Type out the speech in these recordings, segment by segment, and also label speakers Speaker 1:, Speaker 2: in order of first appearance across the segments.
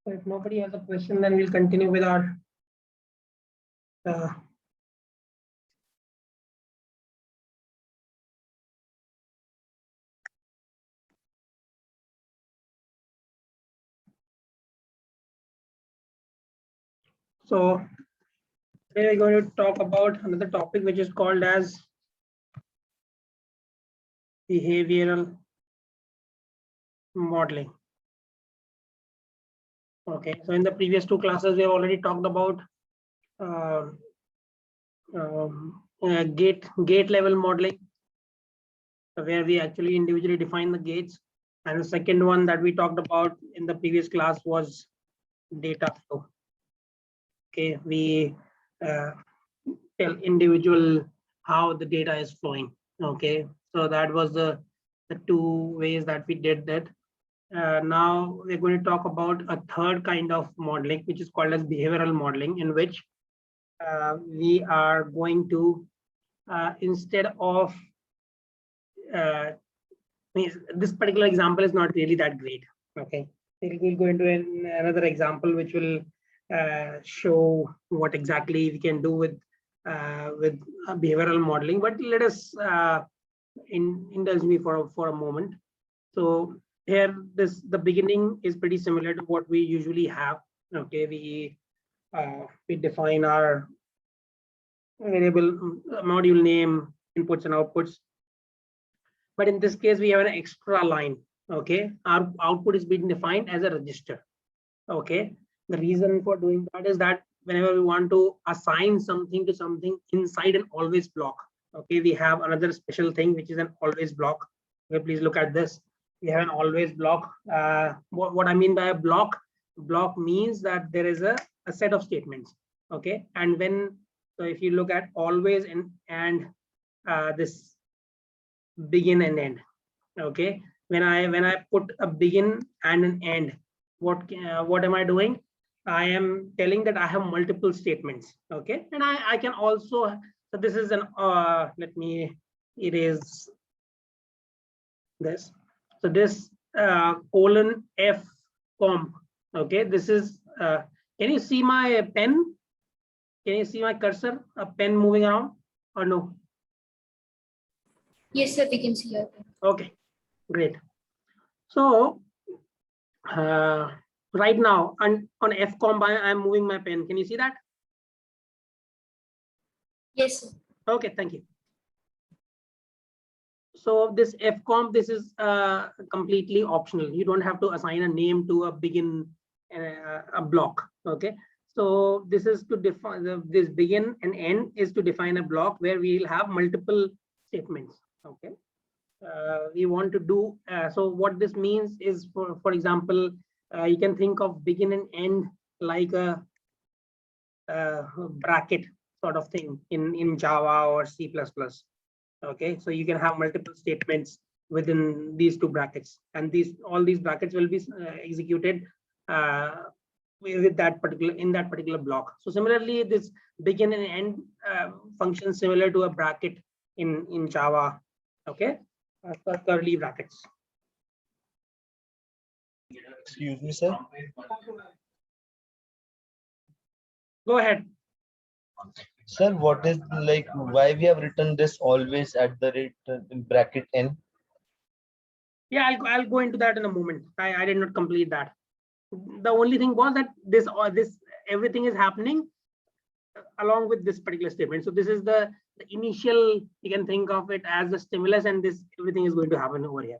Speaker 1: So if nobody has a question, then we'll continue with our so today we're going to talk about another topic which is called as behavioral modeling. Okay, so in the previous two classes we have already talked about gate level modeling, where we actually individually define the gates, and the second one that we talked about in the previous class was data flow. Okay, we tell individual how the data is flowing. Okay, so that was the two ways that we did that. Now we're going to talk about a third kind of modeling, which is called as behavioral modeling, in which we are going to instead of this particular example is not really that great. Okay, we'll go into another example which will show what exactly we can do with behavioral modeling. But let us indulge me for a moment. So here, the beginning is pretty similar to what we usually have. Okay, we define our variable module name, inputs and outputs. But in this case, we have an extra line. Okay, our output is being defined as a register. Okay, the reason for doing that is that whenever we want to assign something to something inside an always block, okay, we have another special thing which is an always block. Okay, please look at this. We have an always block. What I mean by a block means that there is a set of statements. Okay, and so if you look at always and this begin and end. Okay, when I put a begin and an end, what am I doing? I am telling that I have multiple statements. Okay, and I can also, so this is an let me erase this. So this colon f comp. Okay, this is can you see my pen? Can you see my cursor, a pen moving around, or no?
Speaker 2: Yes, sir, we can see your pen.
Speaker 1: Okay, great. So right now on fcomp I'm moving my pen. Can you see that?
Speaker 2: Yes, sir.
Speaker 1: Okay, thank you. So this fcomp, this is completely optional. You don't have to assign a name to a begin a block. Okay, so this is to define this begin and end is to define a block where we'll have multiple statements. Okay, we want to do so what this means is, for example, you can think of begin and end like a bracket sort of thing in Java or C++. Okay, so you can have multiple statements within these two brackets, and all these brackets will be executed with that particular block. So similarly, this begin and end function similar to a bracket in Java. Okay, curly brackets.
Speaker 3: Excuse me, sir.
Speaker 1: Go ahead.
Speaker 3: Sir, what is like why we have written this always at the rate bracket n?
Speaker 1: Yeah, I'll go into that in a moment. I did not complete that. The only thing was that this everything is happening along with this particular statement. So this is the initial, you can think of it as the stimulus, and this everything is going to happen over here.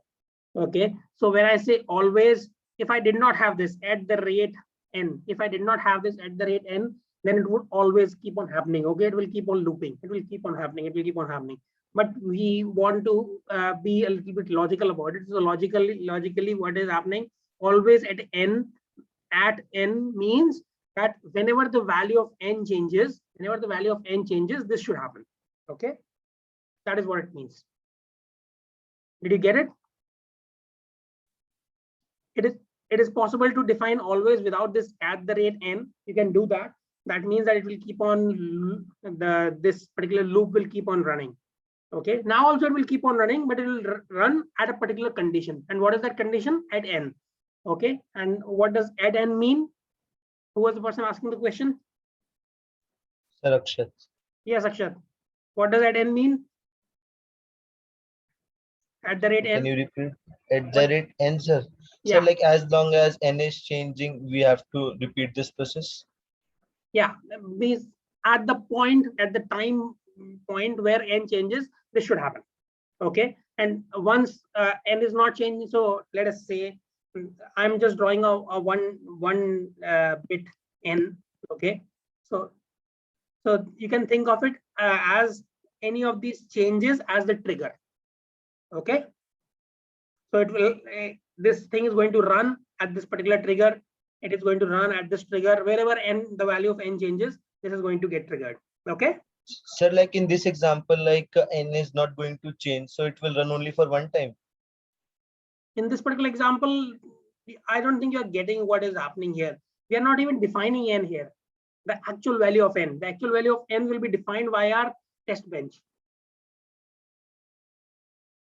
Speaker 1: Okay, so when I say always, if I did not have this at the rate n, if I did not have this at the rate n, then it would always keep on happening. Okay, it will keep on looping, it will keep on happening, it will keep on happening. But we want to be a little bit logical about it. So logically what is happening, always at n means that whenever the value of n changes, this should happen. Okay, that is what it means. Did you get it? It is possible to define always without this at the rate n. You can do that. That means that it will keep on this particular loop will keep on running. Okay, now also it will keep on running, but it will run at a particular condition. And what is that condition? At n. Okay, and what does add n mean? Who was the person asking the question?
Speaker 3: Sir Akshat.
Speaker 1: Yes, Akshat. What does add n mean? At the rate
Speaker 3: Can
Speaker 1: n?
Speaker 3: you repeat? At the
Speaker 1: What?
Speaker 3: rate n, sir. So
Speaker 1: Yeah,
Speaker 3: like as long as n is changing, we have to repeat this process.
Speaker 1: yeah. Means at the point, at the time point where n changes, this should happen. Okay, and once n is not changing, so let us say I'm just drawing a one bit n. Okay, so you can think of it as any of these changes as the trigger. Okay, so it will this thing is going to run at this particular trigger. It is going to run at this trigger wherever n, the value of n changes, this is going to get triggered. Okay,
Speaker 3: Sir, like in this example, like n is not going to change, so it will run only for one time.
Speaker 1: in this particular example, I don't think you're getting what is happening here. We are not even defining n here. The actual value of n, the actual value of n will be defined by our test bench.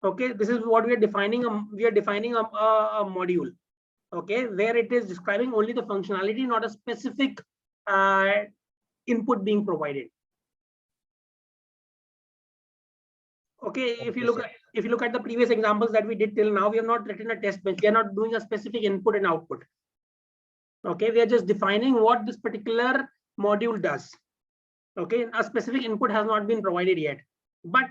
Speaker 1: Okay, this is what we are defining. We are defining a module. Okay, where it is describing only the functionality, not a specific input being provided. Okay, if you look at the previous examples that we did till now, we have not written a test bench. We are not doing a specific input and output. Okay, we are just defining what this particular module does. Okay, a specific input has not been provided yet. But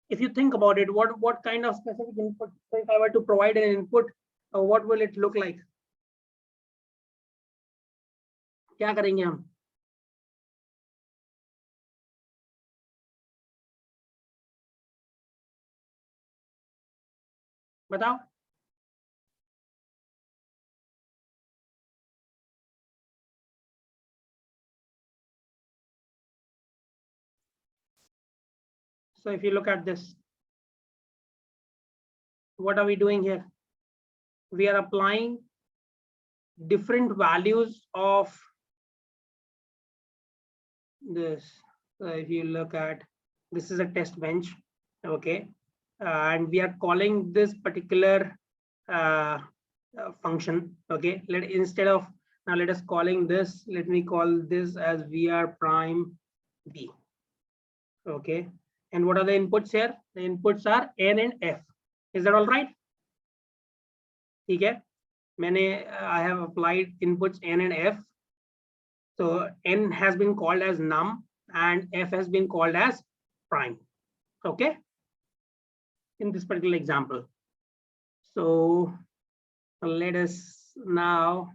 Speaker 1: if you think about it, what kind of specific input? So if I were to provide an input, what will it look like? क्या करेंगे हम? बताओ. So if you look at this, what are we doing here? We are applying different values of this. So if you look at, this is a test bench. Okay, and we are calling this particular function. Okay, instead of, now let us calling this, let me call this as vr prime b. Okay, and what are the inputs here? The inputs are n and f. Is that all right? Okay, I have applied inputs n and f. So n has been called as num and f has been called as prime. Okay, in this particular example. So let us now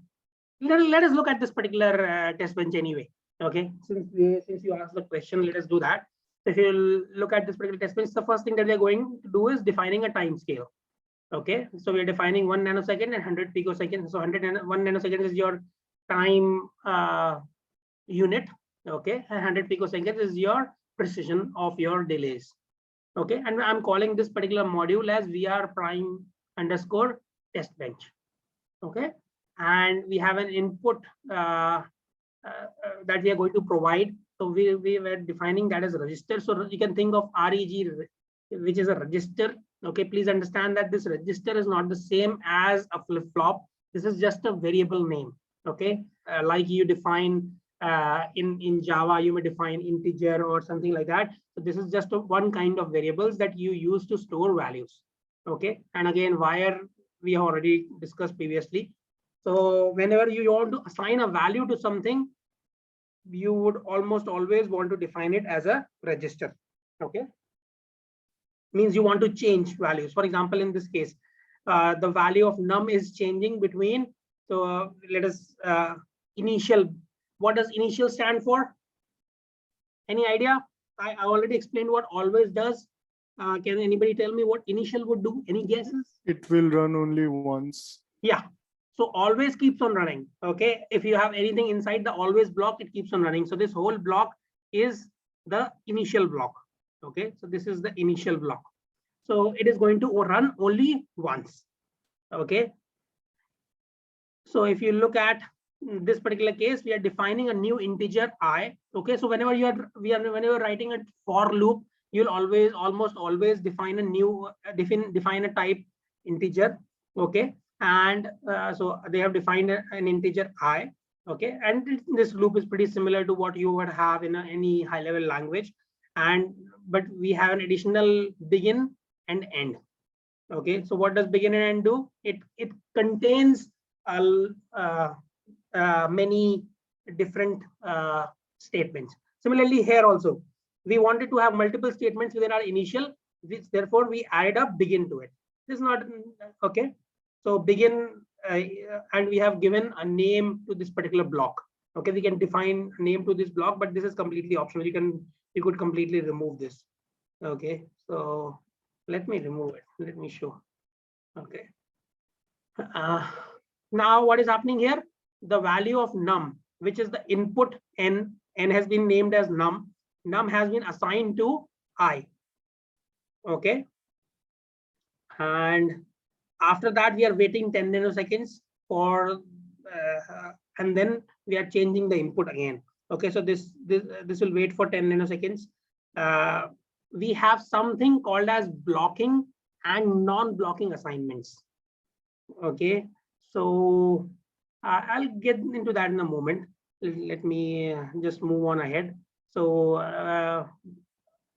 Speaker 1: let us look at this particular test bench anyway. Okay, since you asked the question, let us do that. So if you look at this particular test bench, the first thing that we're going to do is defining a time scale. Okay, so we're defining 1 nanosecond and 100 picoseconds. So 1 nanosecond is your time unit. Okay, and 100 picoseconds is your precision of your delays. Okay, and I'm calling this particular module as vr prime underscore test bench. Okay, and we have an input that we are going to provide. So we were defining that as a register. So you can think of reg, which is a register. Okay, please understand that this register is not the same as a flip-flop. This is just a variable name. Okay, like you define in Java, you may define integer or something like that. So this is just one kind of variables that you use to store values. Okay, and again, wire we have already discussed previously. So whenever you want to assign a value to something, you would almost always want to define it as a register. Okay, means you want to change values. For example, in this case, the value of num is changing between, so let us initial. What does initial stand for? Any idea? I already explained what always does. Can anybody tell me what initial would do? Any guesses?
Speaker 4: It will run only once.
Speaker 1: Yeah, so always keeps on running. Okay, if you have anything inside the always block, it keeps on running. So this whole block is the initial block. Okay, so this is the initial block. So it is going to run only once. Okay, so if you look at this particular case, we are defining a new integer I. Okay, so whenever whenever writing a for loop, you'll almost always define a new define a type integer. Okay, and so they have defined an integer I. Okay, and this loop is pretty similar to what you would have in any high level language, and but we have an additional begin and end. Okay, so what does begin and end do? It contains many different statements. Similarly, here also we wanted to have multiple statements within our initial, which therefore we added a begin to it. This is not okay. So begin, and we have given a name to this particular block. Okay, we can define a name to this block, but this is completely optional. You could completely remove this. Okay, so let me remove it. Let me show. Okay. Now what is happening here? The value of num, which is the input n has been named as num. Num has been assigned to I. Okay. And after that, we are waiting 10 nanoseconds for, and then we are changing the input again. Okay, so this will wait for 10 nanoseconds. We have something called as blocking and non-blocking assignments. Okay, so I'll get into that in a moment. Let me just move on ahead. So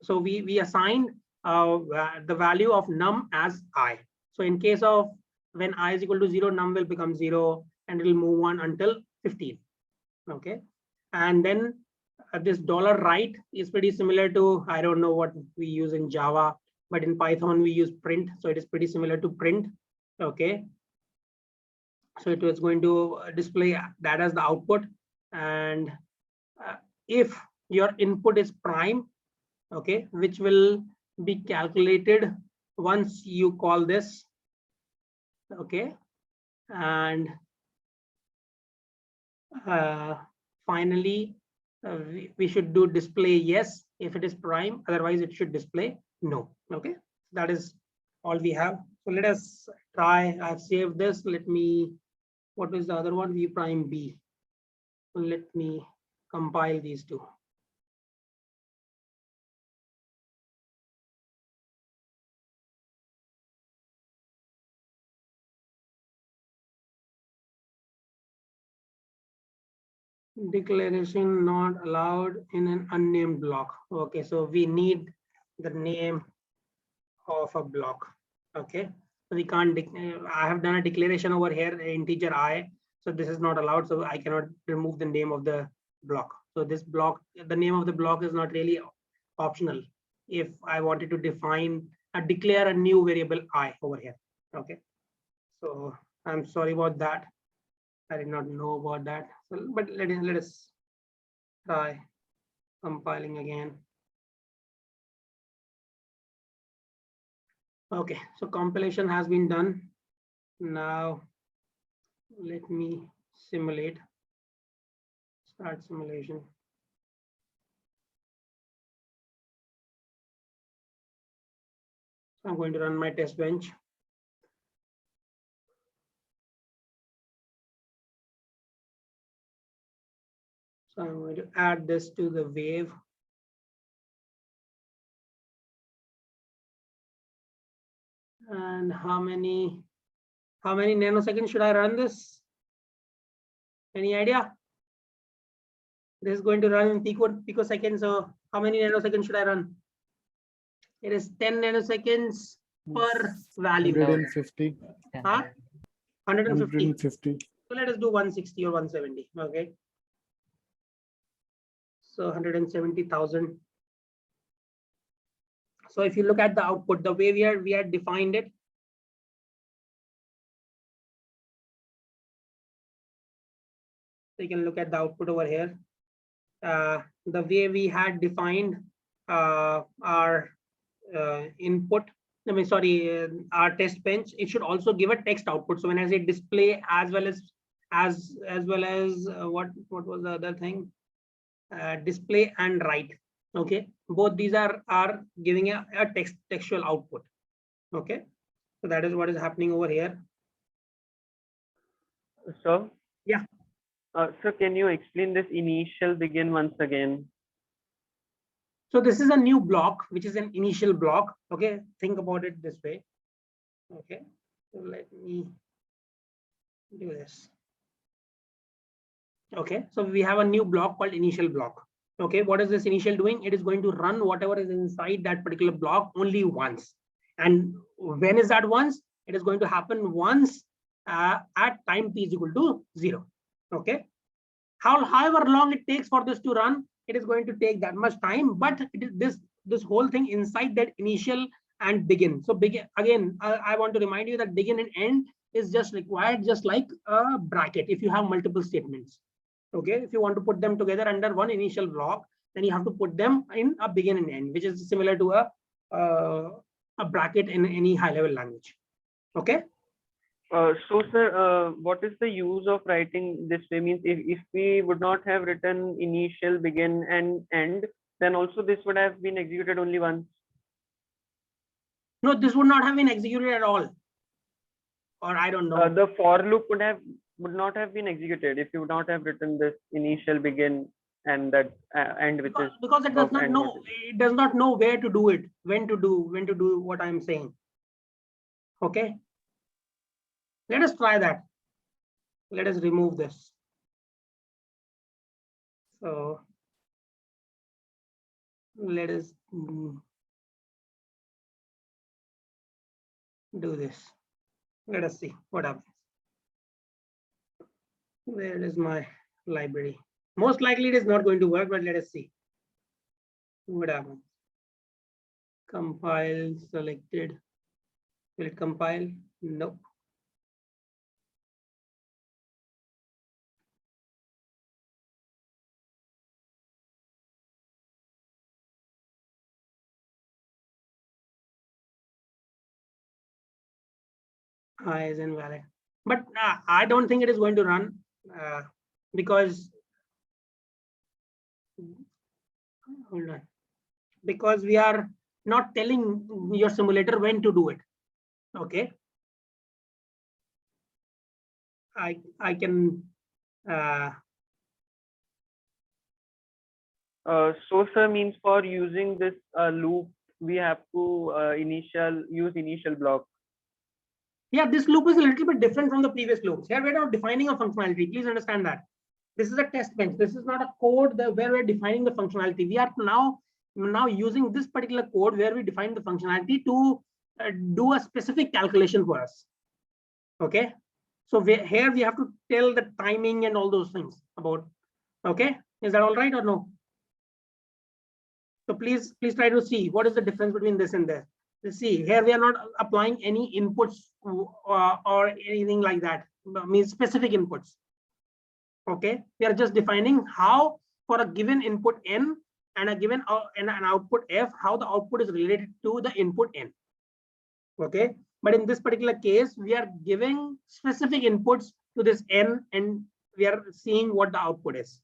Speaker 1: so we assigned the value of num as I. So in case of when I is equal to 0, num will become 0 and it will move on until 15. Okay, and then this $right is pretty similar to, I don't know what we use in Java, but in Python we use print, so it is pretty similar to print. Okay, so it was going to display that as the output, and if your input is prime, okay, which will be calculated once you call this. Okay, and finally we should do display yes if it is prime, otherwise it should display no. Okay, that is all we have. So let us try. I've saved this. Let me, what is the other one? V prime B. Let me compile these two. Declaration not allowed in an unnamed block. Okay, so we need the name of a block. Okay, so we can't I have done a declaration over here, integer I, so this is not allowed, so I cannot remove the name of the block. So this block, the name of the block is not really optional if I wanted to define declare a new variable I over here. Okay, so I'm sorry about that. I did not know about that. So, but let us try compiling again. Okay, so compilation has been done. Now let me simulate. Start simulation. I'm going to run my test bench. So I'm going to add this to the wave. And how many nanoseconds should I run this? Any idea? This is going to run in picoseconds. So how many nanoseconds should I run? It is 10 nanoseconds per value.
Speaker 4: 150.
Speaker 1: Huh? 150.
Speaker 4: 150.
Speaker 1: So let us do 160 or 170. Okay. So 170,000. So if you look at the output, the way we had defined it, so you can look at the output over here. The way we had defined our input, I mean, sorry, our test bench, it should also give a text output. So when I say display as well as what was the other thing? Display and write. Okay, both these are giving a textual output. Okay, so that is what is happening over here.
Speaker 5: So
Speaker 1: yeah,
Speaker 5: so can you explain this initial begin once again?
Speaker 1: So this is a new block, which is an initial block. Okay, think about it this way. Okay, so let me do this. Okay, so we have a new block called initial block. Okay, what is this initial doing? It is going to run whatever is inside that particular block only once. And when is that once? It is going to happen once at time t is equal to 0. Okay, however long it takes for this to run, it is going to take that much time, but it is this whole thing inside that initial and begin. So begin again, I want to remind you that begin and end is just required, just like a bracket if you have multiple statements. Okay, if you want to put them together under one initial block, then you have to put them in a begin and end, which is similar to a bracket in any high level language. Okay.
Speaker 5: So sir, what is the use of writing this way? Means if we would not have written initial, begin and end, then also this would have been executed only once.
Speaker 1: No, this would not have been executed at all. Or I don't know.
Speaker 5: The for loop would not have been executed if you would not have written this initial, begin and that end, which is
Speaker 1: because it does
Speaker 5: of
Speaker 1: not
Speaker 5: end
Speaker 1: know,
Speaker 5: notice.
Speaker 1: it does not know where to do it, when to do what I'm saying. Okay, let us try that. Let us remove this. So let us do this. Let us see what happens. Where is my library? Most likely it is not going to work, but let us see what happens. Compile selected. Will it compile? Nope. Is invalid, but I don't think it is going to run because hold on, because we are not telling your simulator when to do it. Okay, I can
Speaker 5: So sir, means for using this loop, we have to use initial block.
Speaker 1: yeah, this loop is a little bit different from the previous loops. Here we're not defining a functionality. Please understand that. This is a test bench. This is not a code where we're defining the functionality. We are now using this particular code where we define the functionality to do a specific calculation for us. Okay, so here we have to tell the timing and all those things about. Okay, is that all right or no? So please try to see what is the difference between this and this. See, here we are not applying any inputs or anything like that, means specific inputs. Okay, we are just defining how for a given input n and a given and an output f, how the output is related to the input n. Okay, but in this particular case, we are giving specific inputs to this n and we are seeing what the output is.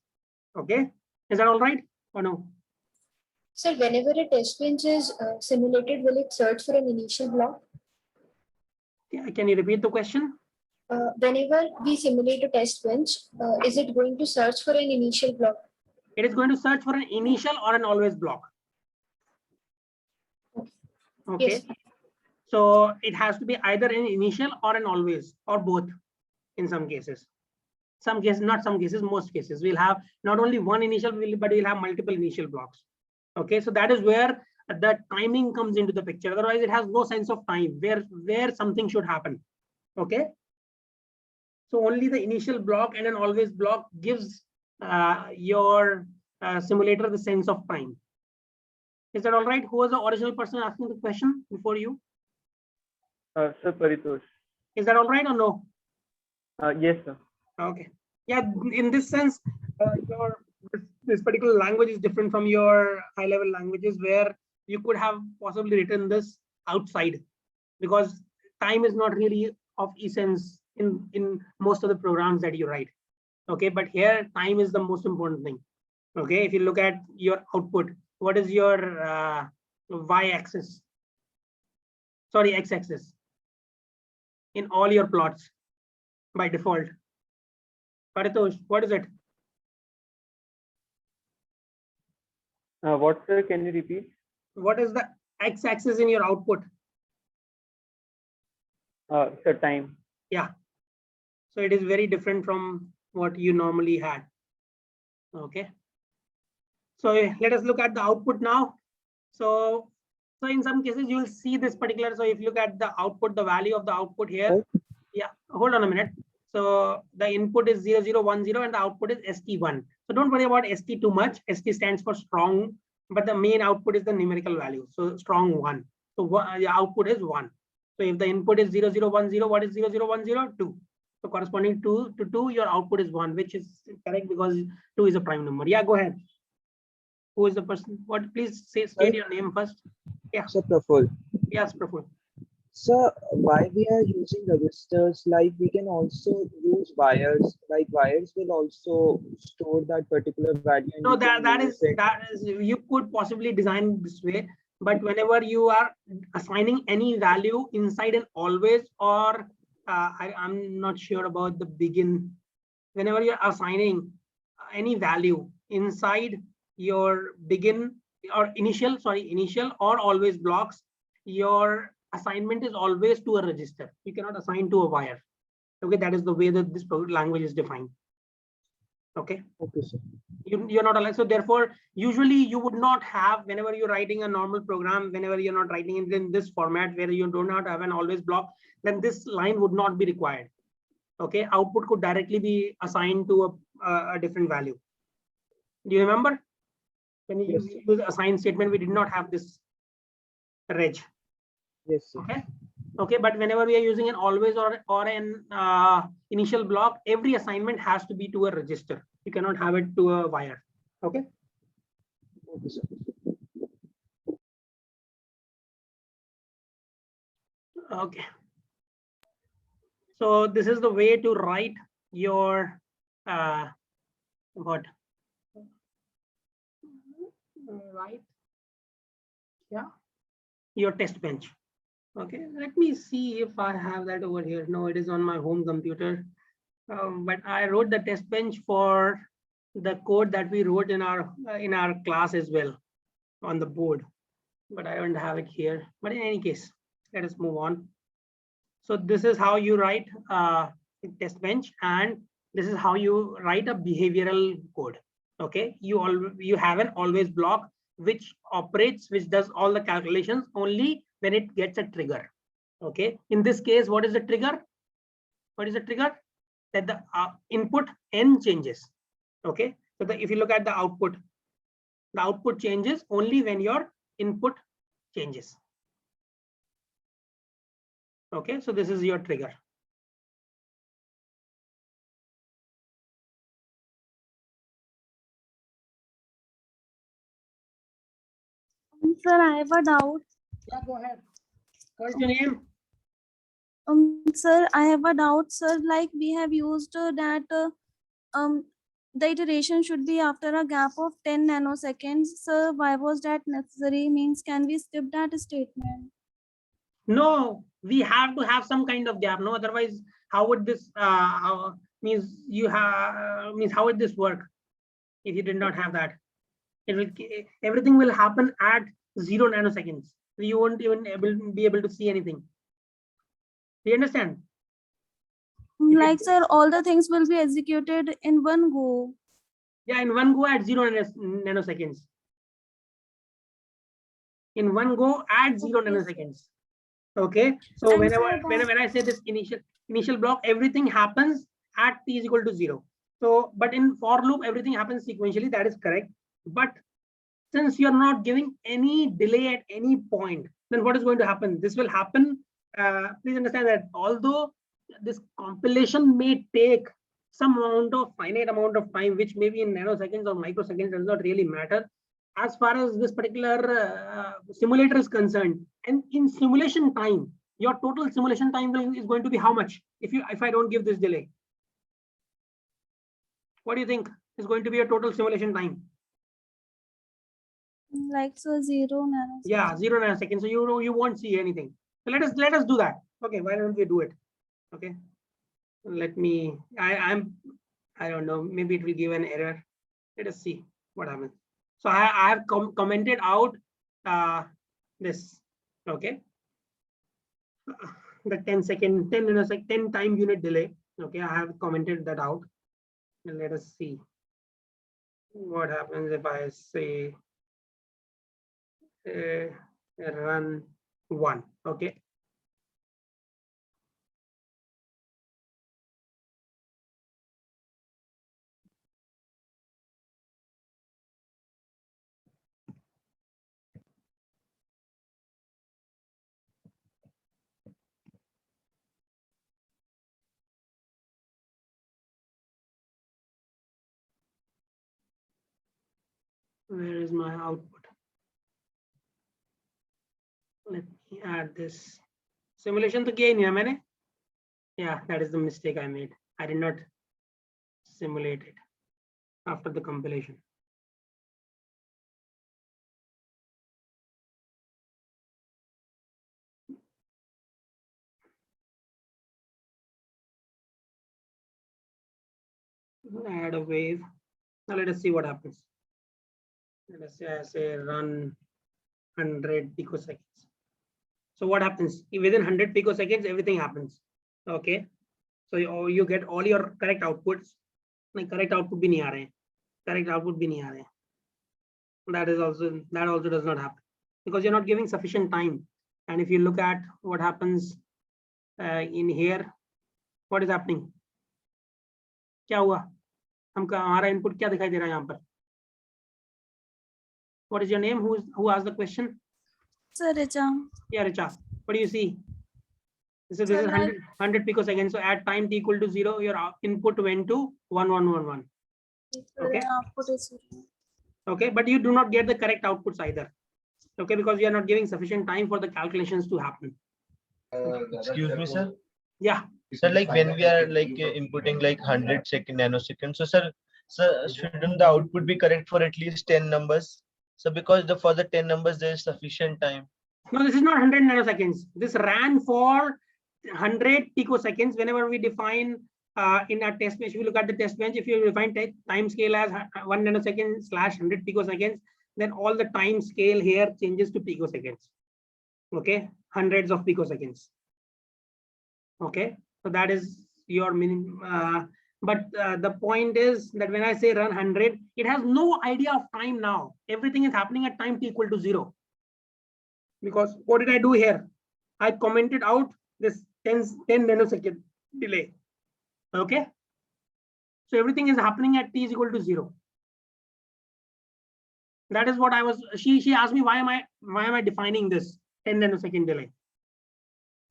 Speaker 1: Okay, is that all right or no?
Speaker 2: So whenever a test bench is simulated, will it search for an initial block?
Speaker 1: Yeah, can you repeat the question?
Speaker 2: Whenever we simulate a test bench, is it going to search for an initial block?
Speaker 1: It is going to search for an initial or an always block. Okay.
Speaker 2: Yes.
Speaker 1: So it has to be either an initial or an always or both in some cases. Some cases, not some cases, most cases. We'll have not only one initial, but we'll have multiple initial blocks. Okay, so that is where the timing comes into the picture. Otherwise, it has no sense of time where something should happen. Okay. So only the initial block and an always block gives your simulator the sense of time. Is that all right? Who was the original person asking the question before you?
Speaker 5: Sir Paritosh.
Speaker 1: Is that all right or no?
Speaker 5: Yes, sir.
Speaker 1: Okay. Yeah, in this sense, this particular language is different from your high-level languages where you could have possibly written this outside because time is not really of essence in most of the programs that you write. Okay, but here time is the most important thing. Okay, if you look at your output, what is your y-axis? Sorry, x-axis in all your plots by default. Paritosh, what is it?
Speaker 5: What, sir? Can you repeat?
Speaker 1: What is the x-axis in your output?
Speaker 5: Sir, time.
Speaker 1: Yeah. So it is very different from what you normally had. Okay. So let us look at the output now. So in some cases you will see this particular. So if you look at the output, the value of the output here. Yeah, hold on a minute. So the input is 0010 and the output is ST1. So don't worry about ST too much. ST stands for strong, but the main output is the numerical value. So strong 1. So the output is 1. So if the input is 0010, what is 0010? 2. So corresponding to 2, your output is 1, which is correct because 2 is a prime number. Yeah, go ahead. Who is the person? What? Please state your name first. Yeah.
Speaker 6: Sir, Praful.
Speaker 1: Yes, Praful.
Speaker 6: Sir, why we are using registers? Like we can also use wires. Like wires will also store that particular value. And
Speaker 1: No,
Speaker 6: you can
Speaker 1: that
Speaker 6: use
Speaker 1: is you could possibly design this way, but whenever you are assigning any value inside an always or I'm not sure about the begin. Whenever you're assigning any value inside your begin or initial or always blocks, your assignment is always to a register. You cannot assign to a wire. Okay, that is the way that this language is defined. Okay.
Speaker 6: Okay, sir.
Speaker 1: You're not allowed. So therefore, usually you would not have, whenever you're writing a normal program, whenever you're not writing it in this format where you do not have an always block, then this line would not be required. Okay, output could directly be assigned to a different value. Do you remember when you
Speaker 6: Yes,
Speaker 1: use the assign statement? We did not have this reg.
Speaker 6: Yes, sir.
Speaker 1: Okay, but whenever we are using an always or an initial block, every assignment has to be to a register. You cannot have it to a wire. Okay.
Speaker 6: Okay, sir.
Speaker 1: Okay. So this is the way to write your what? Right. Yeah. Your test bench. Okay. Let me see if I have that over here. No, it is on my home computer. But I wrote the test bench for the code that we wrote in our class as well on the board, but I don't have it here. But in any case, let us move on. So this is how you write a test bench, and this is how you write a behavioral code. Okay, you have an always block which does all the calculations only when it gets a trigger. Okay, in this case, what is the trigger? What is the trigger? That the input n changes. Okay, so if you look at the output changes only when your input changes. Okay, so this is your trigger.
Speaker 7: Sir, I have a doubt.
Speaker 1: Yeah, go ahead. What's your name?
Speaker 7: Sir, I have a doubt, sir. Like we have used that the iteration should be after a gap of 10 nanoseconds. Sir, why was that necessary? Means can we skip that statement?
Speaker 1: No, we have to have some kind of gap. No, otherwise, how would this means how would this work if you did not have that? It will everything will happen at 0 nanoseconds. You won't even be able to see anything. Do you understand?
Speaker 7: Like, sir, all the things will be executed in one go.
Speaker 1: Yeah, in one go at 0 nanoseconds. In one go at 0 nanoseconds. Okay, so
Speaker 7: And
Speaker 1: when I say this initial block, everything happens at t is equal to 0. So, but in for loop, everything happens sequentially. That is correct. But since you're not giving any delay at any point, then what is going to happen? This will happen. Please understand that although this compilation may take some finite amount of time, which may be in nanoseconds or microseconds, does not really matter as far as this particular simulator is concerned. And in simulation time, your total simulation time is going to be how much if I don't give this delay? What do you think is going to be a total simulation time?
Speaker 7: Like, so 0 nanoseconds.
Speaker 1: Yeah, 0 nanoseconds. So you won't see anything. So let us do that. Okay, why don't we do it? Okay, let me. I don't know. Maybe it will give an error. Let us see what happens. So I have commented out this. Okay, the 10 time unit delay. Okay, I have commented that out. And let us see what happens if I say run 1. Okay. Where is my output? Let me add this. Simulation to gain here, मैंने. Yeah, that is the mistake I made. I did not simulate it after the compilation. Add a wave. Now let us see what happens. Let us say I say run 100 picoseconds. So what happens? Within 100 picoseconds, everything happens. Okay. So you get all your correct outputs. Like correct output bhi nahi aa rahe. Correct output bhi nahi aa rahe. That also does not happen because you're not giving sufficient time. And if you look at what happens in here, what is happening? क्या हुआ? हमका हमारा input क्या दिखाई दे रहा है यहाँ पर? What is your name? Who asked the question?
Speaker 7: Sir, Richa.
Speaker 1: Yeah, Richa. What do you see? This is
Speaker 7: Sir,
Speaker 1: 100 picoseconds. So at time t equal to 0, your input went to 1111. Okay.
Speaker 7: Output is
Speaker 1: Okay, but you do not get the correct outputs either. Okay, because you are not giving sufficient time for the calculations to happen.
Speaker 3: Excuse me, sir.
Speaker 1: Yeah.
Speaker 3: Sir, like when we are like inputting like 100 nanoseconds, so sir, shouldn't the output be correct for at least 10 numbers? So because for the 10 numbers there is sufficient time.
Speaker 1: No, this is not 100 nanoseconds. This ran for 100 picoseconds. Whenever we define in our test bench, if you look at the test bench, if you define time scale as 1 nanosecond / 100 picoseconds, then all the time scale here changes to picoseconds. Okay, hundreds of picoseconds. Okay, so that is your minimum. But the point is that when I say run 100, it has no idea of time now. Everything is happening at time t equal to 0. Because what did I do here? I commented out this 10 nanosecond delay. Okay. So everything is happening at t is equal to 0. That is what I was. She asked me why am I defining this 10 nanosecond delay?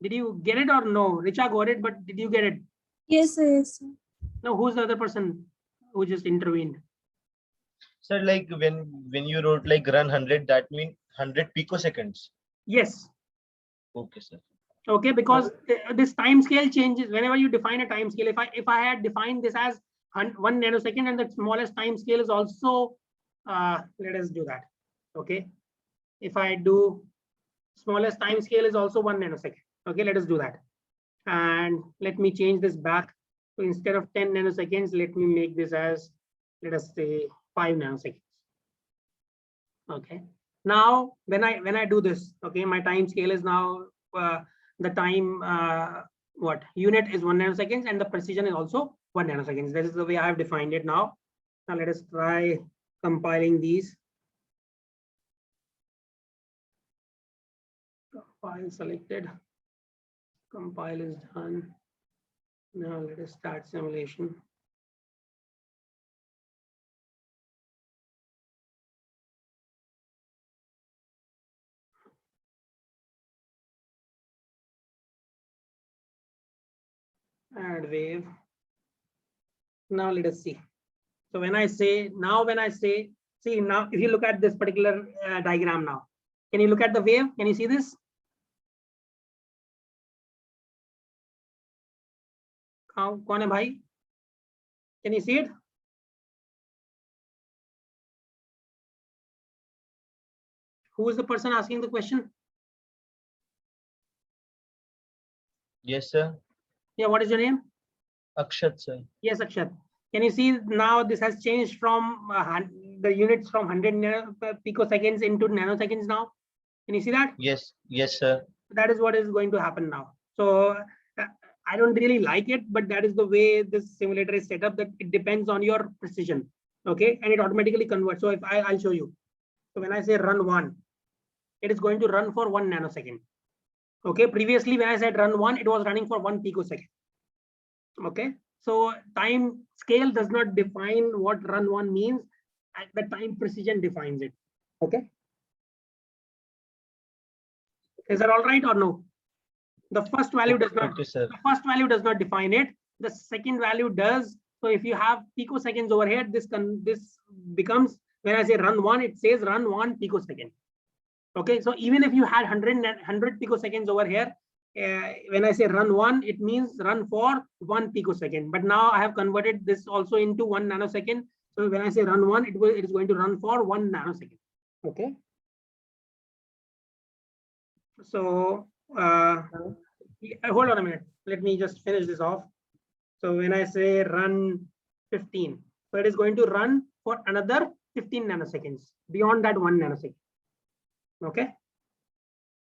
Speaker 1: Did you get it or no? Richa got it, but did you get it?
Speaker 7: yes, yes.
Speaker 1: No, who's the other person who just intervened?
Speaker 3: Sir, like when you wrote like run 100, that means 100 picoseconds.
Speaker 1: Yes.
Speaker 3: Okay, sir.
Speaker 1: Okay, because this time scale changes whenever you define a time scale. If I had defined this as 1 nanosecond and the smallest time scale is also let us do that. Okay, if I do smallest time scale is also 1 nanosecond. Okay, let us do that. And let me change this back. So instead of 10 nanoseconds, let me make this as, let us say 5 nanoseconds. Okay. Now, when I do this, okay, my time scale is now the time unit is 1 nanoseconds and the precision is also 1 nanoseconds. This is the way I have defined it now. Now let us try compiling these. File selected. Compile is done. Now let us start simulation. Add wave. Now let us see. So when I say, see now, if you look at this particular diagram now, can you look at the wave? Can you see this? कौन है भाई? Can you see it? Who is the person asking the question?
Speaker 3: Yes, sir.
Speaker 1: Yeah, what is your name?
Speaker 3: Akshat, sir.
Speaker 1: Yes, Akshat. Can you see now this has changed from the units from 100 picoseconds into nanoseconds now? Can you see that?
Speaker 3: Yes, yes, sir.
Speaker 1: That is what is going to happen now. So I don't really like it, but that is the way this simulator is set up, that it depends on your precision. Okay, and it automatically converts. So if I'll show you. So when I say run 1, it is going to run for 1 nanosecond. Okay, previously when I said run 1, it was running for 1 picosecond. Okay, so time scale does not define what run 1 means. The time precision defines it. Okay, is that all right or no? The first value does not.
Speaker 3: Okay, sir.
Speaker 1: The first value does not define it. The second value does. So if you have picoseconds over here, this becomes, when I say run 1, it says run 1 picosecond. Okay, so even if you had 100 picoseconds over here, when I say run 1, it means run for 1 picosecond. But now I have converted this also into 1 nanosecond. So when I say run 1, it is going to run for 1 nanosecond. Okay. So hold on a minute. Let me just finish this off. So when I say run 15, so it is going to run for another 15 nanoseconds beyond that 1 nanosecond. Okay.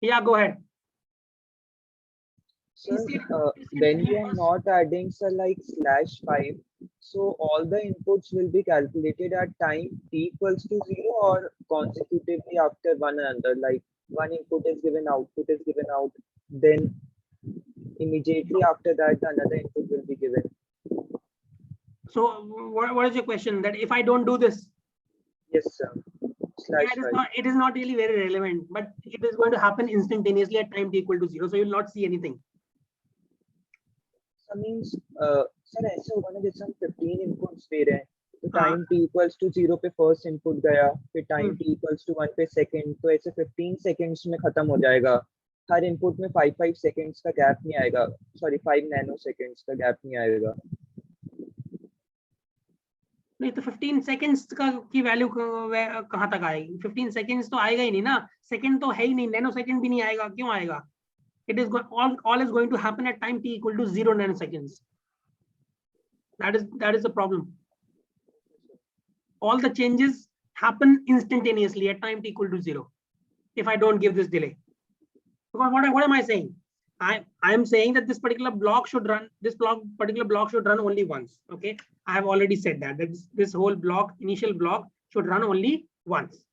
Speaker 1: Yeah, go ahead.
Speaker 6: Sir, when we are not adding like /5, so all the inputs will be calculated at time t equals to 0 or consecutively after one another, like one input is given, output is given out, then immediately after that another input will be given.
Speaker 1: So what is your question? That if I don't do this?
Speaker 6: Yes, sir.
Speaker 1: Yeah, it is not really very relevant, but it is going to happen instantaneously at time t equal to 0. So you will not see anything.
Speaker 6: So means sir ऐसे होगा ना जैसे हम 15 inputs दे रहे हैं तो time t equals to 0 पे first input गया फिर time t equals to 1 पे second तो ऐसे 15 seconds में खत्म हो जाएगा हर input में 5 seconds का gap नहीं आएगा sorry 5 nanoseconds का gap नहीं आएगा
Speaker 1: नहीं तो 15 seconds का की वैल्यू कहाँ तक आएगी 15 seconds तो आएगा ही नहीं ना सेकंड तो है ही नहीं नैनोसेकंड भी नहीं आएगा क्यों आएगा it is all is going to happen at time t equal to 0 nanoseconds. That is the problem. All the changes happen instantaneously at time t equal to 0 if I don't give this delay. Because what am I saying? I am saying that this particular block should run, particular block should run only once. Okay, I have already said that this whole block, initial block, should run only once.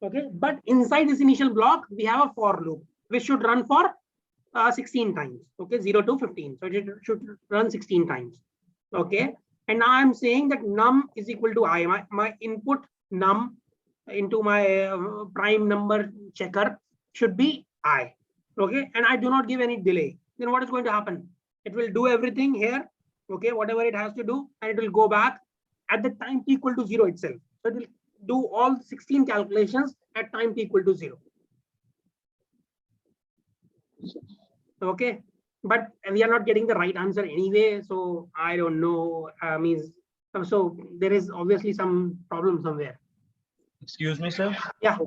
Speaker 1: Okay, but inside this initial block we have a for loop which should run for 16 times. Okay, 0 to 15. So it should run 16 times. Okay, and now I'm saying that num is equal to I. My input num into my prime number checker should be I. Okay, and I do not give any delay. Then what is going to happen? It will do everything here. Okay, whatever it has to do, and it will go back at the time t equal to 0 itself. So it will do all 16 calculations at time t equal to 0. Okay, but we are not getting the right answer anyway, so I don't know. So there is obviously some problem somewhere.
Speaker 3: Excuse me, sir.
Speaker 1: Yeah.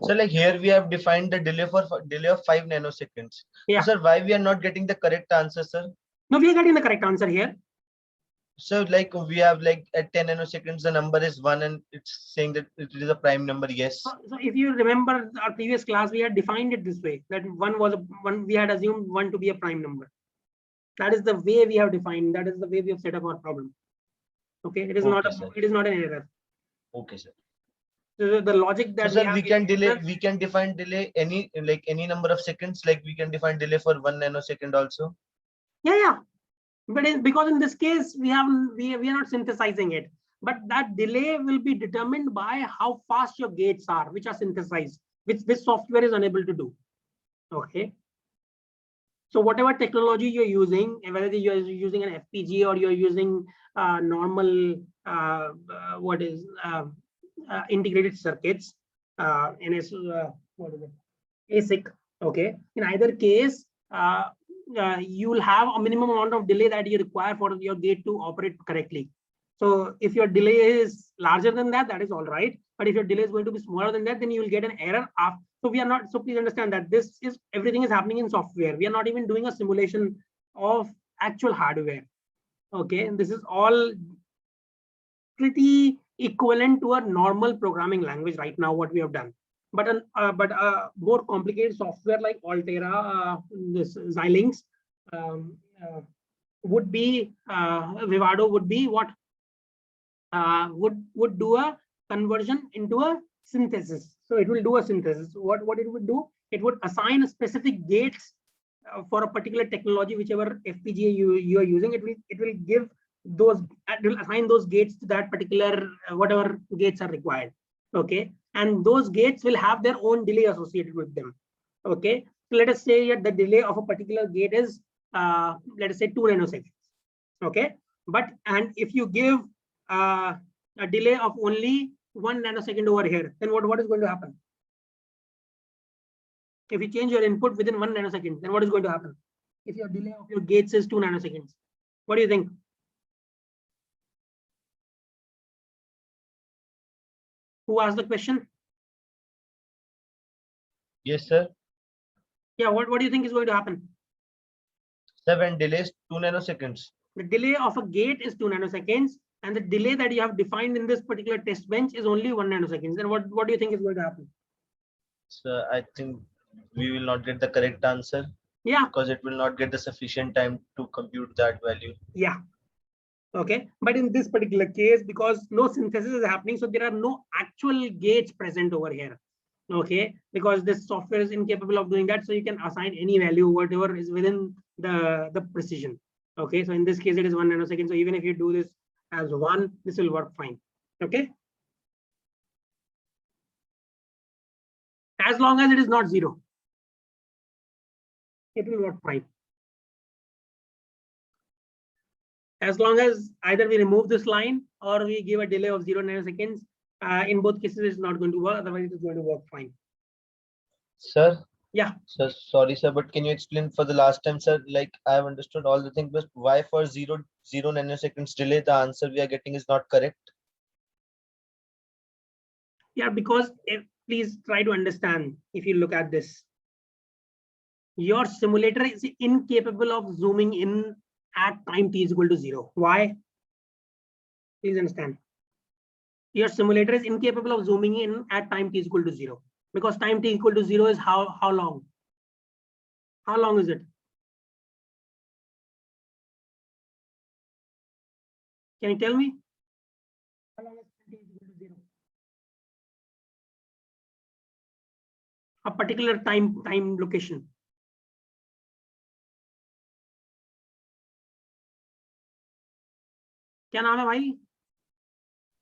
Speaker 3: So like here we have defined the delay for delay of 5 nanoseconds.
Speaker 1: Yeah.
Speaker 3: So, sir, why we are not getting the correct answer, sir?
Speaker 1: No, we are getting the correct answer here.
Speaker 3: So like we have like at 10 nanoseconds the number is 1 and it's saying that it is a prime number. Yes.
Speaker 1: So if you remember our previous class, we had defined it this way, that one we had assumed 1 to be a prime number. That is the way we have defined. That is the way we have set up our problem. Okay, it is not an error.
Speaker 3: Okay, sir.
Speaker 1: So the logic that
Speaker 3: so, sir, we can define delay any number of seconds, like we can define delay for 1 nanosecond also.
Speaker 1: Yeah. But because in this case we are not synthesizing it, but that delay will be determined by how fast your gates are, which are synthesized, which this software is unable to do. Okay. So whatever technology you're using, whether you're using an FPGA or you're using normal integrated circuits, ASIC. Okay. In either case, you will have a minimum amount of delay that you require for your gate to operate correctly. So if your delay is larger than that, that is all right. But if your delay is going to be smaller than that, then you will get an error. So we are not. So please understand that everything is happening in software. We are not even doing a simulation of actual hardware. Okay, and this is all pretty equivalent to a normal programming language right now. What we have done. But a more complicated software like Altera, this Xilinx, would be Vivado would be what? Would do a conversion into a synthesis. So it will do a synthesis. What it would do? It would assign specific gates for a particular technology, whichever FPGA you are using. It will give those, it will assign those gates to that particular whatever gates are required. Okay, and those gates will have their own delay associated with them. Okay, so let us say that the delay of a particular gate is let us say 2 nanoseconds. Okay, but and if you give a delay of only 1 nanosecond over here, then what is going to happen? If you change your input within 1 nanosecond, then what is going to happen? If your delay of your gates is 2 nanoseconds, what do you think? Who asked the question?
Speaker 3: Yes, sir.
Speaker 1: Yeah, what do you think is going to happen?
Speaker 3: 7 delays 2 nanoseconds.
Speaker 1: The delay of a gate is 2 nanoseconds, and the delay that you have defined in this particular test bench is only 1 nanosecond. Then what do you think is going to happen?
Speaker 3: So I think we will not get the correct answer.
Speaker 1: Yeah.
Speaker 3: Because it will not get the sufficient time to compute that value.
Speaker 1: Yeah. Okay. But in this particular case, because no synthesis is happening, so there are no actual gates present over here. Okay. Because this software is incapable of doing that. So you can assign any value, whatever is within the precision. Okay. So in this case, it is 1 nanosecond. So even if you do this as 1, this will work fine. Okay. As long as it is not 0, it will work fine. As long as either we remove this line or we give a delay of 0 nanoseconds, in both cases, it's not going to work. Otherwise, it is going to work fine.
Speaker 3: Sir?
Speaker 1: Yeah.
Speaker 3: Sir, sorry, sir, but can you explain for the last time, sir? Like I have understood all the things, but why for 0 nanoseconds delay, the answer we are getting is not correct?
Speaker 1: Yeah, because please try to understand if you look at this. Your simulator is incapable of zooming in at time t is equal to 0. Why? Please understand. Your simulator is incapable of zooming in at time t is equal to 0. Because time t equal to 0 is how long? How long is it? Can you tell me? How long is t equal to 0? A particular time location. क्या नाम है भाई?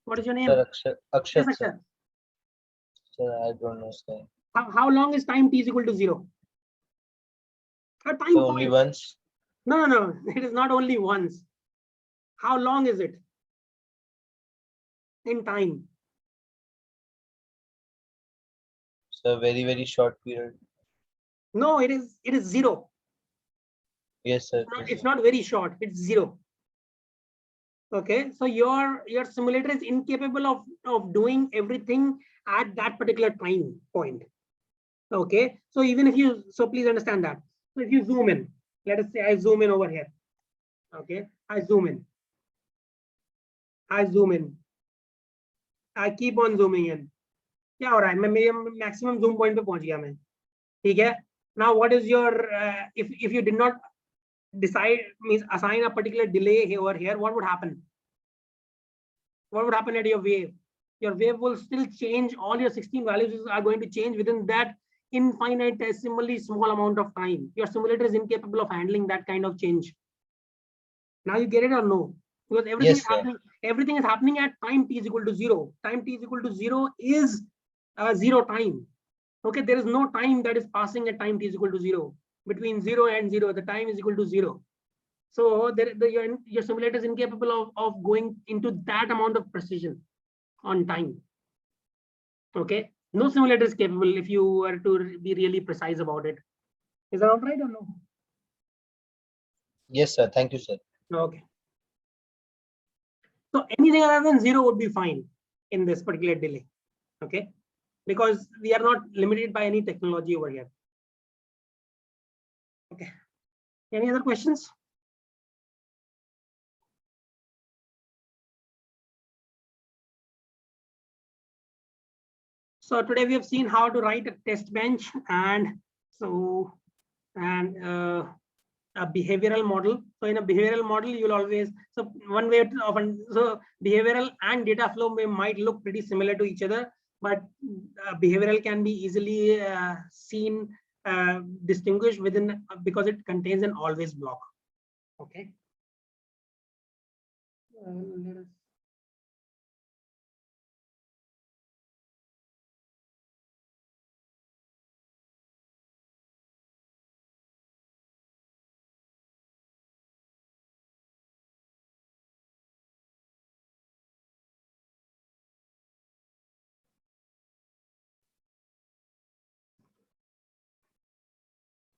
Speaker 1: What is your name?
Speaker 3: Sir, Akshat,
Speaker 1: Yes,
Speaker 3: sir. Sir, I don't know, sir.
Speaker 1: How long is time t is equal to 0? A time
Speaker 3: So only once?
Speaker 1: No. It is not only once. How long is it in time?
Speaker 3: So very, very short period.
Speaker 1: No, it is 0.
Speaker 3: Yes, sir.
Speaker 1: It's not very short. It's 0. Okay, so your simulator is incapable of doing everything at that particular time point. Okay, so even if you, so please understand that. So if you zoom in, let us say I zoom in over here. Okay, I zoom in. I keep on zooming in. क्या हो रहा है? मैं मेरे maximum zoom point पे पहुंच गया मैं. ठीक है? Now what is your if you did not decide, means assign a particular delay over here, what would happen? What would happen at your wave? Your wave will still change. All your 16 values are going to change within that infinitesimally small amount of time. Your simulator is incapable of handling that kind of change. Now you get it or no? Because everything is happening. Everything is happening at time t is equal to 0. Time t is equal to 0 is 0 time. Okay, there is no time that is passing at time t is equal to 0. Between 0 and 0, the time is equal to 0. So your simulator is incapable of going into that amount of precision on time. Okay, no simulator is capable if you were to be really precise about it. Is that all right or no?
Speaker 3: Yes, sir. Thank you, sir.
Speaker 1: Okay. So anything other than 0 would be fine in this particular delay. Okay, because we are not limited by any technology over here. Okay. Any other questions? So today we have seen how to write a test bench, and a behavioral model. So in a behavioral model, you'll always, so one way to often, so behavioral and data flow might look pretty similar to each other, but behavioral can be easily seen, distinguished within, because it contains an always block. Okay. Let us.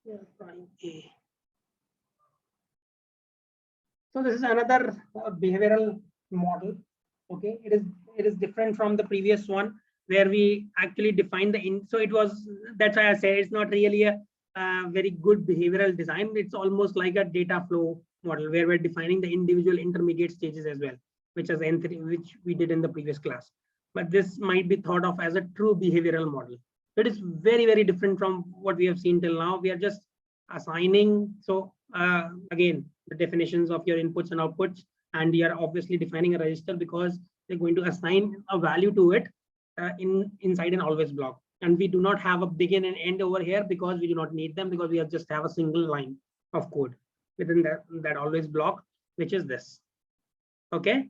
Speaker 1: Yeah, prime A. So this is another behavioral model. Okay, it is different from the previous one where we actually define the in. So it was, that's why I say it's not really a very good behavioral design. It's almost like a data flow model where we're defining the individual intermediate stages as well, which is N3, which we did in the previous class. But this might be thought of as a true behavioral model. So it is very, very different from what we have seen till now. We are just assigning. So again, the definitions of your inputs and outputs, and you are obviously defining a register because they're going to assign a value to it inside an always block. And we do not have a begin and end over here because we do not need them, because we just have a single line of code within that always block, which is this. Okay.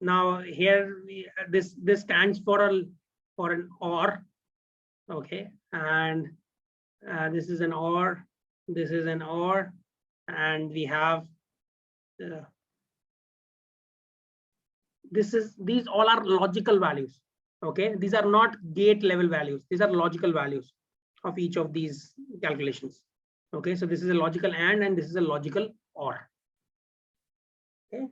Speaker 1: Now here this stands for an OR. Okay, and this is an OR. This is an OR, and we have these all are logical values. Okay, these are not gate level values. These are logical values of each of these calculations. Okay, so this is a logical and this is a logical OR. Okay,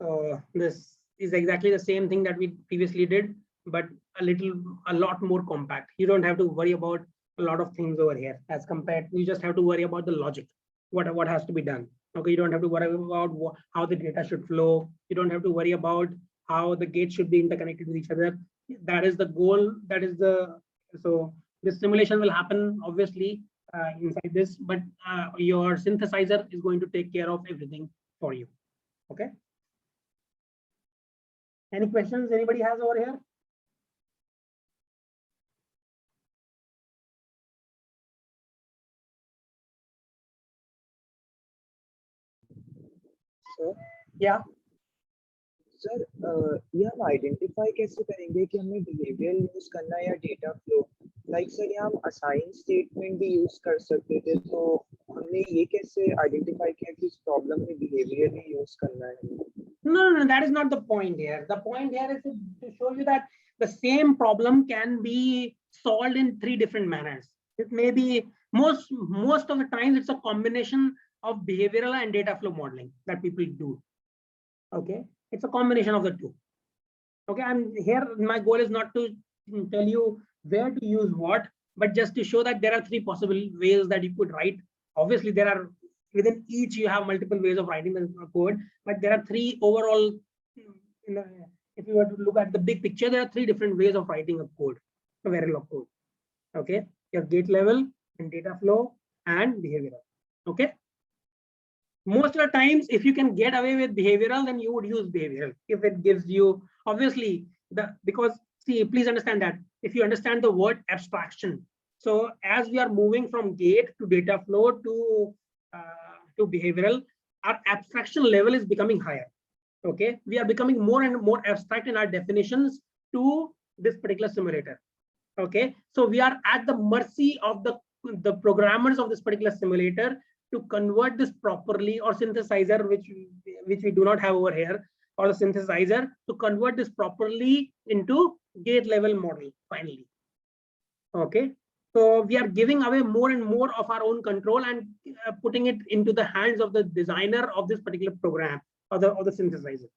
Speaker 1: so this is exactly the same thing that we previously did, but a lot more compact. You don't have to worry about a lot of things over here as compared. You just have to worry about the logic, what has to be done. Okay, you don't have to worry about how the data should flow. You don't have to worry about how the gates should be interconnected with each other. That is the goal. That is the, so this simulation will happen obviously inside this, but your synthesizer is going to take care of everything for you. Okay. Any questions anybody has over here?
Speaker 6: Sir,
Speaker 1: Yeah.
Speaker 6: Sir ये हम identify कैसे करेंगे कि हमें behaviour use करना है या data flow? Like sir यहाँ हम असाइन स्टेटमेंट भी यूज कर सकते थे, तो हमने ये कैसे आइडेंटिफाई किया कि इस प्रॉब्लम में बिहेवियर ही यूज करना है?
Speaker 1: No, that is not the point here. The point here is to show you that the same problem can be solved in 3 different manners. It may be most of the times it's a combination of behavioral and data flow modeling that people do. Okay, it's a combination of the two. Okay, I'm here. My goal is not to tell you where to use what, but just to show that there are 3 possible ways that you could write. Obviously, there are within each you have multiple ways of writing the code, but there are 3 overall. If you were to look at the big picture, there are 3 different ways of writing a code, a Verilog code. Okay, your gate level and data flow and behavioral. Okay. Most of the times, if you can get away with behavioral, then you would use behavioral if it gives you, obviously, because see, please understand that if you understand the word abstraction, so as we are moving from gate to data flow to behavioral, our abstraction level is becoming higher. Okay, we are becoming more and more abstract in our definitions to this particular simulator. Okay, so we are at the mercy of the programmers of this particular simulator to convert this properly, or synthesizer, which we do not have over here, or the synthesizer to convert this properly into gate level model finally. Okay, so we are giving away more and more of our own control and putting it into the hands of the designer of this particular program or the synthesizer.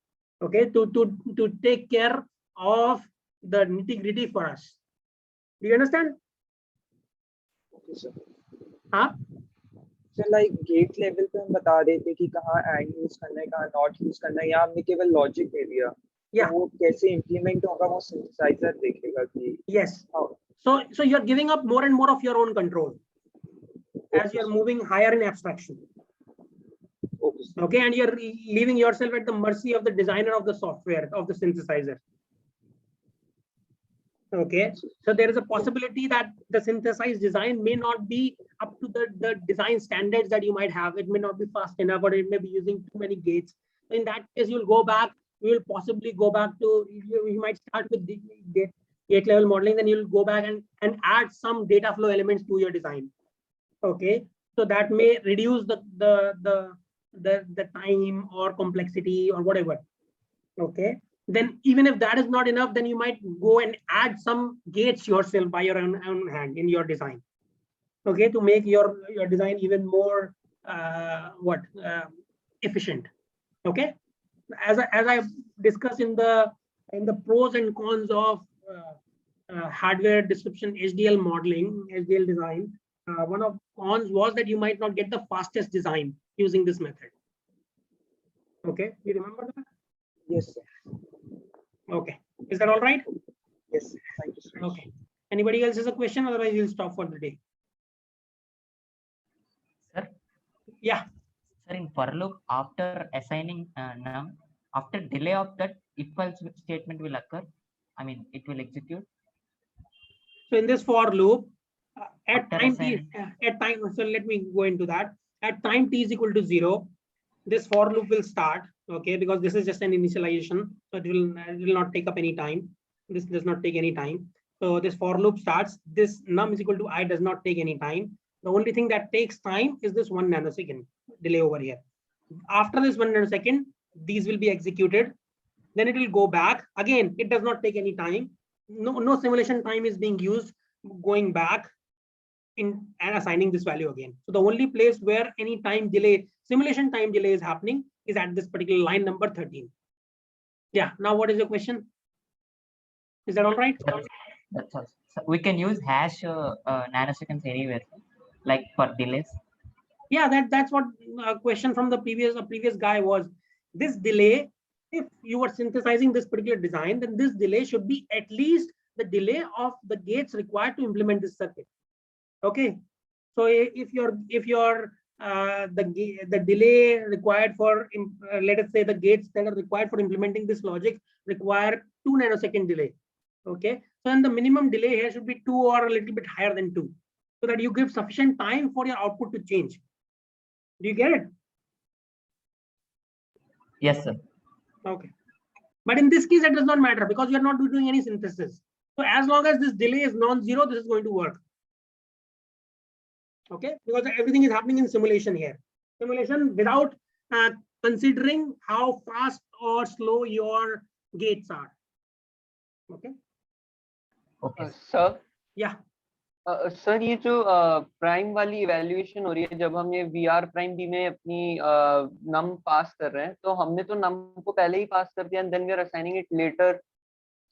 Speaker 1: Okay, to take care of the nitty-gritty for us. Do you understand?
Speaker 6: Okay, sir.
Speaker 1: Huh?
Speaker 6: Sir like get level पे हम बता रहे थे कि कहाँ and use करना है, कहाँ नॉट यूज करना है, या हमने केवल लॉजिक दे दिया?
Speaker 1: Yeah.
Speaker 6: तो वो कैसे इंप्लीमेंट होगा वो सिंथेसाइजर देखेगा कि?
Speaker 1: Yes. So you're giving up more and more of your own control as you're moving higher in abstraction. Okay, and you're leaving yourself at the mercy of the designer of the software of the synthesizer. Okay, so there is a possibility that the synthesized design may not be up to the design standards that you might have. It may not be fast enough, or it may be using too many gates. In that case, you'll go back. You will possibly go back to, you might start with the gate level modeling, then you'll go back and add some data flow elements to your design. Okay, so that may reduce the time or complexity or whatever. Okay, then even if that is not enough, then you might go and add some gates yourself by your own hand in your design. Okay, to make your design even more efficient. Okay, as I discussed in the pros and cons of hardware description HDL modeling, HDL design, one of cons was that you might not get the fastest design using this method. Okay, you remember that?
Speaker 6: Yes, sir.
Speaker 1: Okay, is that all right?
Speaker 6: Yes, sir. Thank you so much.
Speaker 1: Okay, anybody else has a question? Otherwise we'll stop for the day.
Speaker 8: Sir?
Speaker 1: Yeah.
Speaker 8: Sir, in for loop, after assigning num, after delay of that, if else statement will occur. I mean, it will execute.
Speaker 1: So in this for loop, at
Speaker 8: After
Speaker 1: time t,
Speaker 8: assigning.
Speaker 1: so let me go into that. At time t is equal to 0, this for loop will start. Okay, because this is just an initialization, so it will not take up any time. This does not take any time. So this for loop starts. This num is equal to I does not take any time. The only thing that takes time is this 1 nanosecond delay over here. After this 1 nanosecond, these will be executed. Then it will go back. Again, it does not take any time. No simulation time is being used going back in and assigning this value again. So the only place where any time delay, simulation time delay is happening is at this particular line number 13. Yeah, now what is your question? Is that all right?
Speaker 8: That's all. So we can use hash nanoseconds anywhere, like for delays.
Speaker 1: Yeah, that's what question from the previous guy was. This delay, if you were synthesizing this particular design, then this delay should be at least the delay of the gates required to implement this circuit. Okay, so if the delay required for let us say the gates that are required for implementing this logic require 2 nanosecond delay. Okay, so then the minimum delay here should be 2 or a little bit higher than 2, so that you give sufficient time for your output to change. Do you get it?
Speaker 8: Yes, sir.
Speaker 1: Okay, but in this case it does not matter because you are not doing any synthesis. So as long as this delay is non-zero, this is going to work. Okay, because everything is happening in simulation here. Simulation without considering how fast or slow your gates are. Okay.
Speaker 8: Okay.
Speaker 5: Sir,
Speaker 1: Yeah.
Speaker 5: Sir ये जो prime वाली evaluation हो रही है, जब हम ये VR prime B में अपनी नम पास कर रहे हैं, तो हमने तो नम को पहले ही पास कर दिया and then we are assigning it letter.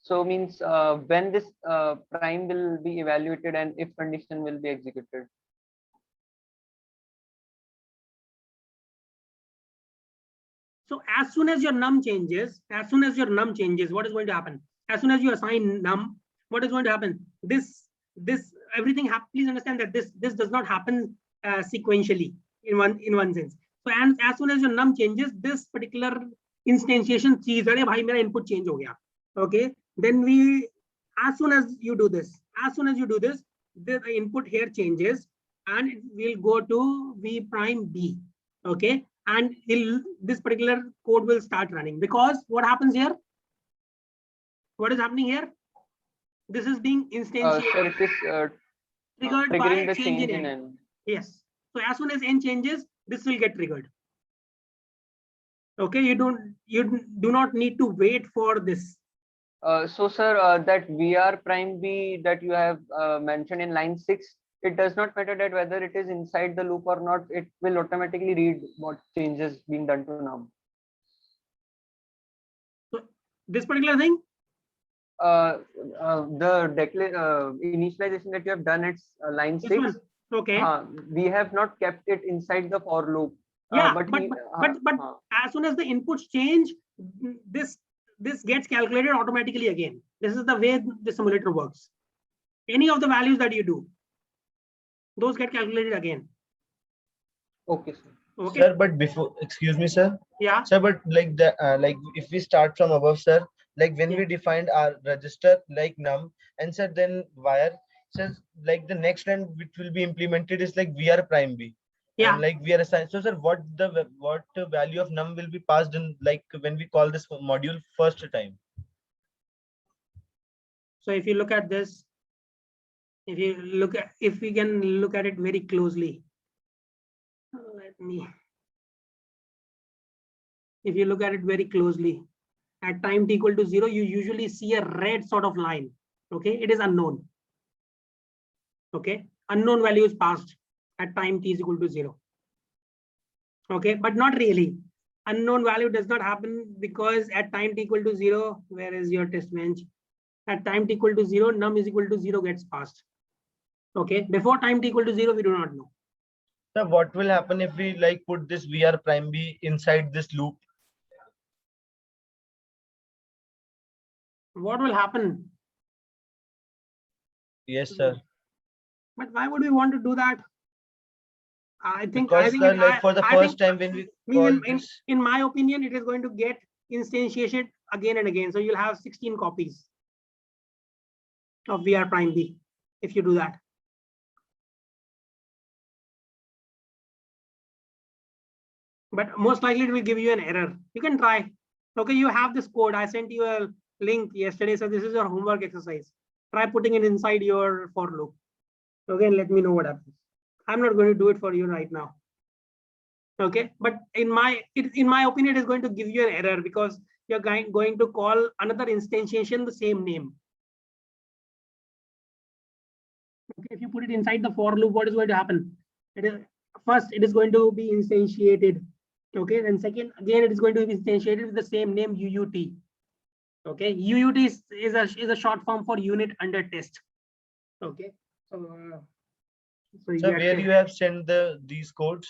Speaker 5: So means when this prime will be evaluated and if condition will be executed.
Speaker 1: So as soon as your num changes, what is going to happen? As soon as you assign num, what is going to happen? This everything happens. Please understand that this does not happen sequentially in one sense. So and as soon as your num changes, this particular instantiation cheese, अरे भाई मेरा input change हो गया. Okay, then as soon as you do this, the input here changes and it will go to V prime B. Okay, and this particular code will start running, because what happens here? What is happening here? This is being instantiated.
Speaker 5: Sir, it is
Speaker 1: Triggered by
Speaker 5: triggering the
Speaker 1: change
Speaker 5: change
Speaker 1: in
Speaker 5: in
Speaker 1: n.
Speaker 5: n.
Speaker 1: Yes. So as soon as n changes, this will get triggered. Okay, you do not need to wait for this.
Speaker 5: So sir, that VR prime B that you have mentioned in line 6, it does not matter that whether it is inside the loop or not, it will automatically read what changes being done to num.
Speaker 1: So this particular thing,
Speaker 5: the initialization that you have done, it's line
Speaker 1: this
Speaker 5: 6.
Speaker 1: one. Okay.
Speaker 5: We have not kept it inside the for loop.
Speaker 1: Yeah, but as soon as the inputs change, this gets calculated automatically again. This is the way the simulator works. Any of the values that you do, those get calculated again.
Speaker 5: Okay, sir.
Speaker 1: Okay.
Speaker 3: Sir, but before, excuse me, sir.
Speaker 1: Yeah.
Speaker 3: Sir, but like the like if we start from above, sir, like when
Speaker 1: Yeah.
Speaker 3: we defined our register like num and sir then wire, sir, like the next line which will be implemented is like VR prime B.
Speaker 1: Yeah.
Speaker 3: And like we are assigned. So sir, what value of num will be passed in like when we call this module first time?
Speaker 1: So if you look at this, if we can look at it very closely, if you look at it very closely, at time t equal to 0, you usually see a red sort of line. Okay, it is unknown. Okay, unknown value is passed at time t is equal to 0. Okay, but not really. Unknown value does not happen because at time t equal to 0, where is your test bench? At time t equal to 0, num is equal to 0 gets passed. Okay, before time t equal to 0, we do not know.
Speaker 3: Sir, what will happen if we like put this VR prime B inside this loop?
Speaker 1: What will happen?
Speaker 3: Yes, sir.
Speaker 1: But why would we want to do that? I think
Speaker 3: Sir, like for the first time when we call this,
Speaker 1: in my opinion, it is going to get instantiated again and again. So you'll have 16 copies of VR prime B if you do that. But most likely it will give you an error. You can try. Okay, you have this code. I sent you a link yesterday. So this is your homework exercise. Try putting it inside your for loop. Okay, and let me know what happens. I'm not going to do it for you right now. Okay, but in my opinion, it is going to give you an error because you're going to call another instantiation the same name. Okay, if you put it inside the for loop, what is going to happen? It is first, it is going to be instantiated. Okay, then second, again, it is going to be instantiated with the same name UUT. Okay, UUT is a short form for unit under test. Okay, so
Speaker 3: where you have sent these codes?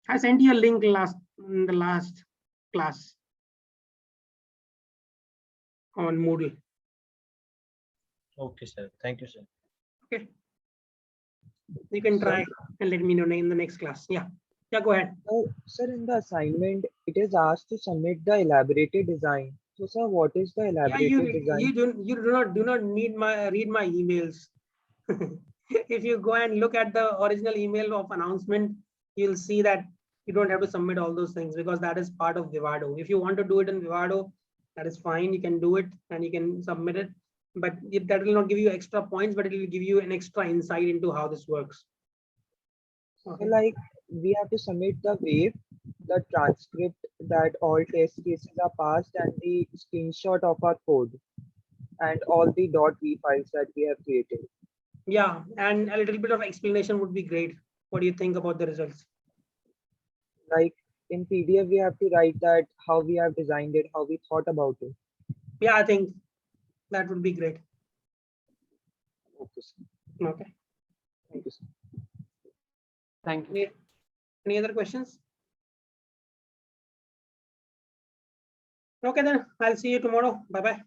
Speaker 1: I sent you a link in the last class on Moodle.
Speaker 3: Okay, sir. Thank you, sir.
Speaker 1: Okay, you can try and let me know in the next class. Yeah, go ahead.
Speaker 6: Sir, in the assignment, it is asked to submit the elaborated design. So, sir, what is the elaborated design?
Speaker 1: You do not need read my emails. If you go and look at the original email of announcement, you'll see that you don't have to submit all those things because that is part of Vivado. If you want to do it in Vivado, that is fine. You can do it and you can submit it. But that will not give you extra points, but it will give you an extra insight into how this works.
Speaker 6: Okay. So, like, we have to submit the wave, the transcript that all test cases are passed, and the screenshot of our code, and all the .v files that we have created.
Speaker 1: Yeah, and a little bit of explanation would be great. What do you think about the results?
Speaker 6: Like in PDF, we have to write that how we have designed it, how we thought about it.
Speaker 1: Yeah, I think that would be great.
Speaker 6: Okay, sir.
Speaker 1: Okay.
Speaker 6: Thank you, sir.
Speaker 5: Thank you.
Speaker 1: Any other questions? Okay, then I'll see you tomorrow. Bye-bye.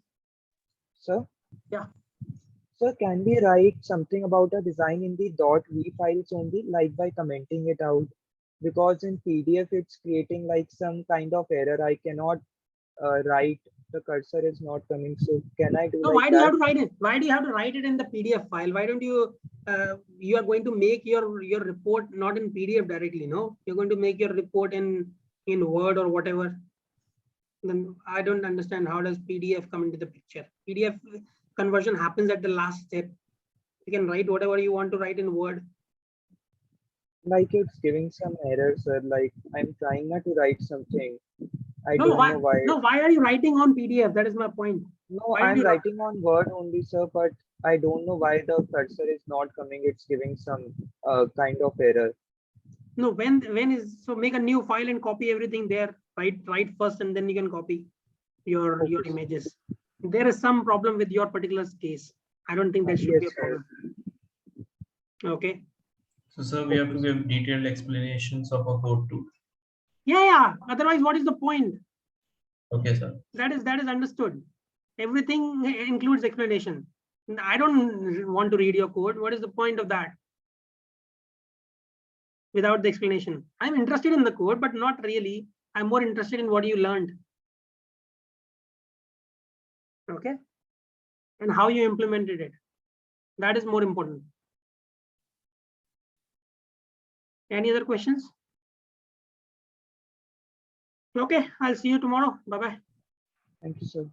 Speaker 6: Sir?
Speaker 1: Yeah.
Speaker 6: Sir, can we write something about a design in the .v files only, like by commenting it out? Because in PDF, it's creating like some kind of error. I cannot write, the cursor is not coming. So can I do
Speaker 1: No,
Speaker 6: like
Speaker 1: why do you
Speaker 6: that?
Speaker 1: have to write it? Why do you have to write it in the PDF file? Why don't you, you are going to make your report not in PDF directly, no? You're going to make your report in Word or whatever. Then I don't understand how does PDF come into the picture. PDF conversion happens at the last step. You can write whatever you want to write in Word.
Speaker 6: Like it's giving some error, sir. Like I'm trying not to write something. I don't know why.
Speaker 1: No, why are you writing on PDF? That is my point.
Speaker 6: No, I'm writing on Word only, sir, but I don't know why the cursor is not coming. It's giving some kind of error.
Speaker 1: No, when is, so make a new file and copy everything there. Write first and then you can copy your images. There is some problem with your particular case. I don't think there should be a problem. Okay.
Speaker 9: So, sir, we have to give detailed explanations of a code too.
Speaker 1: Yeah. Otherwise, what is the point?
Speaker 9: Okay, sir.
Speaker 1: That is understood. Everything includes explanation. I don't want to read your code. What is the point of that? without the explanation. I'm interested in the code, but not really. I'm more interested in what you learned. Okay. And how you implemented it. That is more important. Any other questions? Okay, I'll see you tomorrow. Bye-bye.
Speaker 6: Thank you, sir.